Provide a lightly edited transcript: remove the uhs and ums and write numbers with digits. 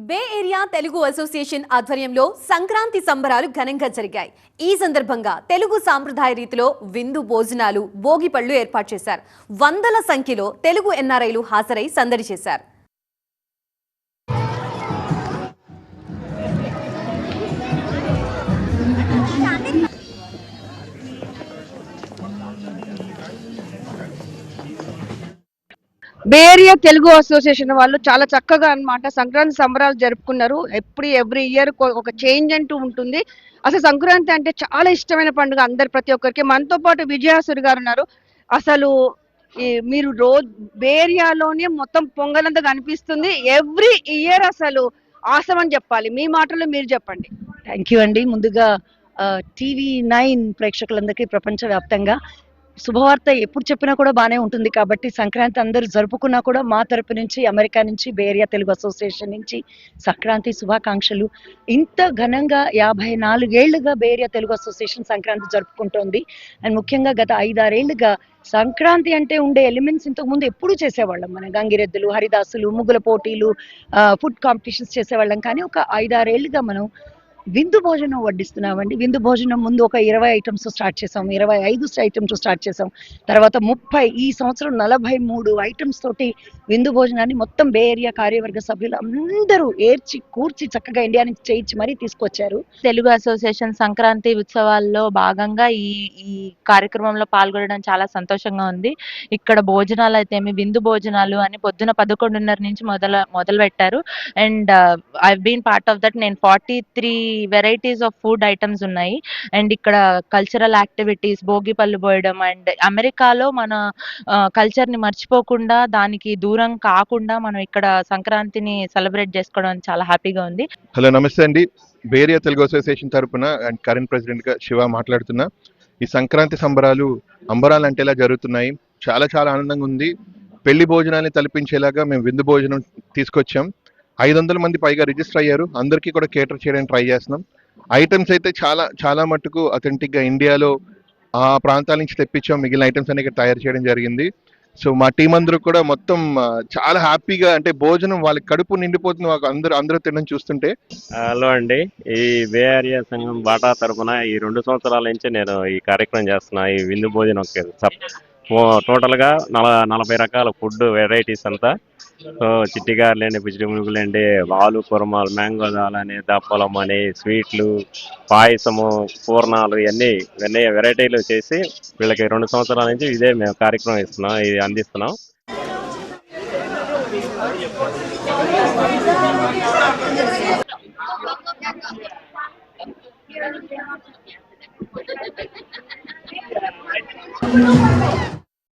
బే Area Telugu association ఆధ్వర్యంలో సంక్రాంతి సంబరాలు ఘనంగా జరిగాయి. ఈ సందర్భంగా తెలుగు సాంప్రదాయ రీతిలో విందు భోజనాలు, భోగి పళ్ళు ఏర్పాటు చేశారు. వందల సంఖ్యలో తెలుగు ఎన్ఆర్ఐలు హాజరై సందడి చేశారు. బే ఏరియా తెలుగు అసోసియేషన్ వాళ్ళు చాలా చక్కగా అన్నమాట సంక్రాంతి సంబరాలు జరుపుకున్నారు. ఎవ్రీ ఇయర్ ఒక చేంజ్ అంటూ ఉంటుంది. అసలు సంక్రాంతి అంటే చాలా ఇష్టమైన పండుగ అందరు ప్రతి ఒక్కరికి. మనతో పాటు విజయాసురి గారు ఉన్నారు. అసలు మీరు రోజు బే ఏరియాలోనే మొత్తం పొంగలంతా కనిపిస్తుంది. ఎవ్రీ ఇయర్ అసలు ఆసం అని చెప్పాలి. మీ మాటలు మీరు చెప్పండి. థ్యాంక్ యూ అండి. ముందుగా టీవీ9 ప్రేక్షకులందరికీ ప్రపంచవ్యాప్తంగా శుభవార్త ఎప్పుడు చెప్పినా కూడా బాగానే ఉంటుంది. కాబట్టి సంక్రాంతి అందరూ జరుపుకున్నా కూడా మా తరపు నుంచి, అమెరికా నుంచి, బే ఏరియా తెలుగు అసోసియేషన్ నుంచి సంక్రాంతి శుభాకాంక్షలు. ఇంత ఘనంగా 54 ఏళ్లుగా Bay Area Telugu association Sankranti జరుపుకుంటోంది. అండ్ ముఖ్యంగా గత 5-6 ఏళ్లుగా సంక్రాంతి అంటే ఉండే ఎలిమెంట్స్ ఇంతకు ముందు ఎప్పుడు చేసేవాళ్ళం. మన గంగిరెద్దులు, హరిదాసులు, ముగ్గుల పోటీలు, ఫుడ్ కాంపిటీషన్స్ చేసేవాళ్ళం. కానీ ఒక 5-6 ఏళ్లుగా మనం విందు భోజనం వడ్డిస్తున్నామండి. విందు భోజనం ముందు ఒక 20 ఐటమ్స్ స్టార్ట్ చేసాం, 25 ఐటమ్స్ స్టార్ట్ చేసాం. తర్వాత 30, ఈ సంవత్సరం 43 ఐటమ్స్ తోటి విందు భోజనాన్ని మొత్తం బే ఏరియా కార్యవర్గ సభ్యులు అందరూ ఏర్చి కూర్చి చక్కగా ఇండియా నుంచి చేయించి మరీ తీసుకొచ్చారు. తెలుగు అసోసియేషన్ సంక్రాంతి ఉత్సవాల్లో భాగంగా ఈ ఈ కార్యక్రమంలో పాల్గొనడం చాలా సంతోషంగా ఉంది. ఇక్కడ భోజనాలు అయితేమి విందు భోజనాలు అని పొద్దున 11:30 నుంచి మొదలు పెట్టారు. And I been part of that. నేను 43 వెరైటీస్ ఆఫ్ ఫుడ్ ఐటమ్స్ ఉన్నాయి. అండ్ ఇక్కడ కల్చరల్ యాక్టివిటీస్, భోగి పళ్ళు పోయడం, అండ్ అమెరికాలో మన కల్చర్ ని మర్చిపోకుండా, దానికి దూరం కాకుండా మనం ఇక్కడ సంక్రాంతిని సెలబ్రేట్ చేసుకోవడం చాలా హ్యాపీగా ఉంది. హలో, నమస్తే అండి. బే ఏరియా తెలుగు అసోసియేషన్ తరపున అండ్ కరెంట్ ప్రెసిడెంట్ గా శివ మాట్లాడుతున్నా. ఈ సంక్రాంతి సంబరాలు అంబరాలు అంటేలా జరుగుతున్నాయి. చాలా చాలా ఆనందంగా ఉంది. పెళ్లి భోజనాన్ని తలపించేలాగా మేము విందు భోజనం తీసుకొచ్చాం. 500 మంది పైగా రిజిస్టర్ అయ్యారు. అందరికీ కూడా కేటర్ చేయడానికి ట్రై చేస్తున్నాం. ఐటమ్స్ అయితే చాలా చాలా మట్టుకు అథెంటిక్గా ఇండియాలో ఆ ప్రాంతాల నుంచి తెప్పించాం. మిగిలిన ఐటమ్స్ అన్ని తయారు చేయడం జరిగింది. సో మా టీం అందరూ కూడా మొత్తం చాలా హ్యాపీగా, అంటే భోజనం వాళ్ళకి కడుపు నిండిపోతుంది అందరూ తినడం చూస్తుంటే. హలో అండి, ఈ బే ఏరియా సంఘం బాటా తరఫున ఈ 2 సంవత్సరాల నుంచి నేను ఈ కార్యక్రమం చేస్తున్నా. ఈ విందు భోజనం టోటల్గా 40 రకాల ఫుడ్ వెరైటీస్ అంతా. సో చిట్టిగారులేండి, పిచ్చిడి మునుగులేండి, ఆలు కుర్మాలు, మ్యాంగో దాలని, దప్పలం అని, స్వీట్లు, పాయసము, పూర్ణాలు, ఇవన్నీ వెరైటీలు చేసి వీళ్ళకి 2 సంవత్సరాల నుంచి ఇదే మేము కార్యక్రమం ఇస్తున్నాం, ఇది అందిస్తున్నాం. Thank you.